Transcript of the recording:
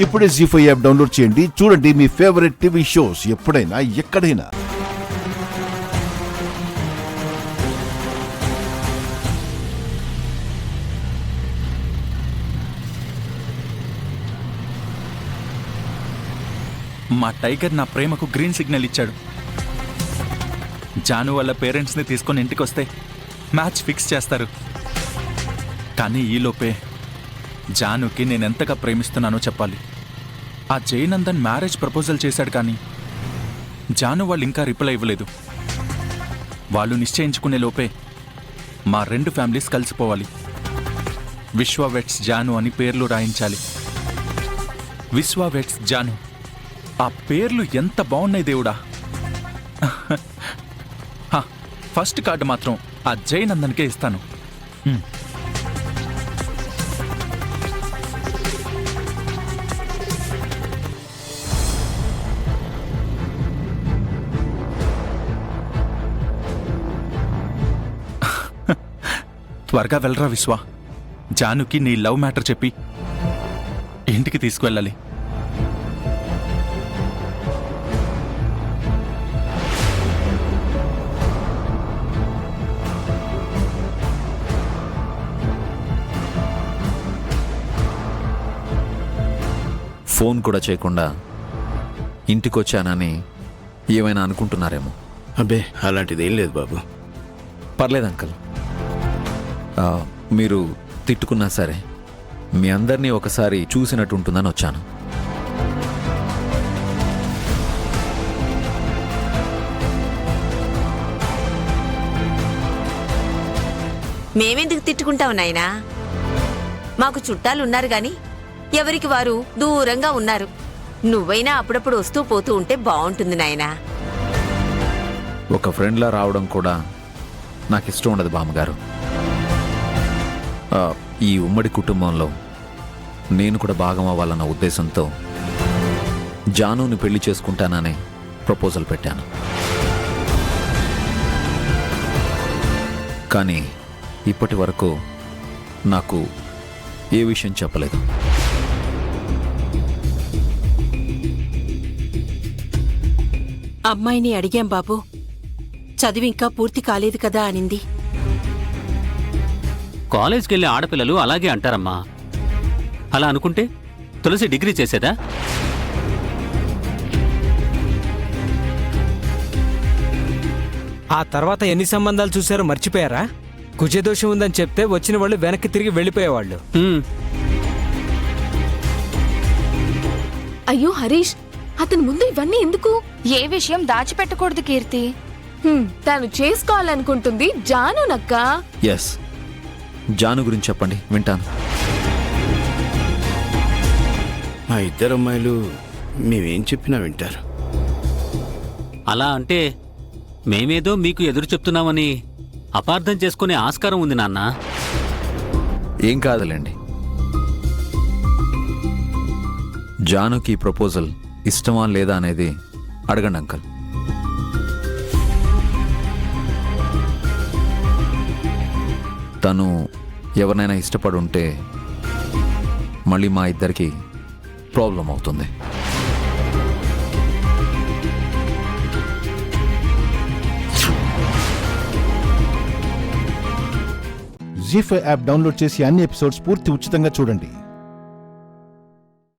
ఇప్పుడే జీ5 app download చేయండి. చూడండి మీ ఫేవరెట్ టీవీ షోస్ ఎప్పుడైనా ఎక్కడైనా. మా టైగర్ నా ప్రేమకు గ్రీన్ సిగ్నల్ ఇచ్చాడు. జాను వాళ్ళ పేరెంట్స్ని తీసుకొని ఇంటికొస్తే మ్యాచ్ ఫిక్స్ చేస్తారు. కానీ ఈలోపే జానుకి నేనెంతగా ప్రేమిస్తున్నానో చెప్పాలి. ఆ జయనందన్ మ్యారేజ్ ప్రపోజల్ చేశాడు, కానీ జాను వాళ్ళు ఇంకా రిప్లై ఇవ్వలేదు. వాళ్ళు నిశ్చయించుకునే లోపే మా 2 ఫ్యామిలీస్ కలిసిపోవాలి. విశ్వ వెట్స్ జాను అని పేర్లు రాయించాలి. విశ్వ వెట్స్ జాను, ఆ పేర్లు ఎంత బాగున్నాయి దేవుడా. ఫస్ట్ కార్డు మాత్రం ఆ జయనందన్కే ఇస్తాను. త్వరగా వెళ్ళరా విశ్వ. జానుకి నీ లవ్ మ్యాటర్ చెప్పి ఇంటికి తీసుకువెళ్ళాలి. ఫోన్ కూడా చేయకుండా ఇంటికొచ్చానని ఏమైనా అనుకుంటున్నారేమో. అబ్బే, అలాంటిదేం లేదు బాబు. పర్లేదు అంకల్, మీరు తిట్టుకున్నా సరే మీ అందరినీ ఒకసారి చూసినట్టు ఉంటుందని వచ్చాను. మేమెందుకు తిట్టుకుంటావు నాయనా? మాకు చుట్టాలు ఉన్నారు గాని ఎవరికి వారు దూరంగా ఉన్నారు. నువ్వైనా అప్పుడప్పుడు వస్తూ పోతూ ఉంటే బాగుంటుంది నాయనా. ఒక ఫ్రెండ్లా రావడం కూడా నాకు ఇష్టం ఉండదు బామ్మగారు. ఈ ఉమ్మడి కుటుంబంలో నేను కూడా భాగం అవ్వాలన్న ఉద్దేశంతో జానుని పెళ్లి చేసుకుంటానని ప్రపోజల్ పెట్టాను. కానీ ఇప్పటి వరకు నాకు ఏ విషయం చెప్పలేదు. అమ్మాయిని అడిగాం బాబు, చదివి ఇంకా పూర్తి కాలేదు కదా అనింది. కాలేజ్కెళ్ళే ఆడపిల్లలు అలాగే అంటారమ్మా. అలా అనుకుంటే తులసి డిగ్రీ చేసేదా? ఆ తర్వాత ఎన్ని సంబంధాలు చూశారో మర్చిపోయారా? కుజదోషం ఉందని చెప్తే వచ్చిన వాళ్ళు వెనక్కి తిరిగి వెళ్ళిపోయేవాళ్ళు. అయ్యో హరీష్, అతని ముందు ఇవన్నీ ఎందుకు? ఏ విషయం దాచిపెట్టకూడదు కీర్తి. తను చేసుకోవాలనుకుంటుంది జానునక్క. ఎస్, జాను గురించి చెప్పండి, వింటాను. మా 2 అమ్మాయిలు మేమేం చెప్పినా వింటారు. అలా అంటే మేమేదో మీకు ఎదురు చెప్తున్నామని అపార్థం చేసుకునే ఆస్కారం ఉంది నాన్న. ఏం కాదులేండి. జానుకి ప్రపోజల్ ఇష్టమా లేదా అనేది అడగండి అంకల్. తను ఎవరినైనా ఇష్టపడి ఉంటే మళ్ళీ మా ఇద్దరికి ప్రాబ్లం అవుతుంది. జీ5 యాప్ డౌన్లోడ్ చేసి అన్ని ఎపిసోడ్స్ పూర్తి ఉచితంగా చూడండి.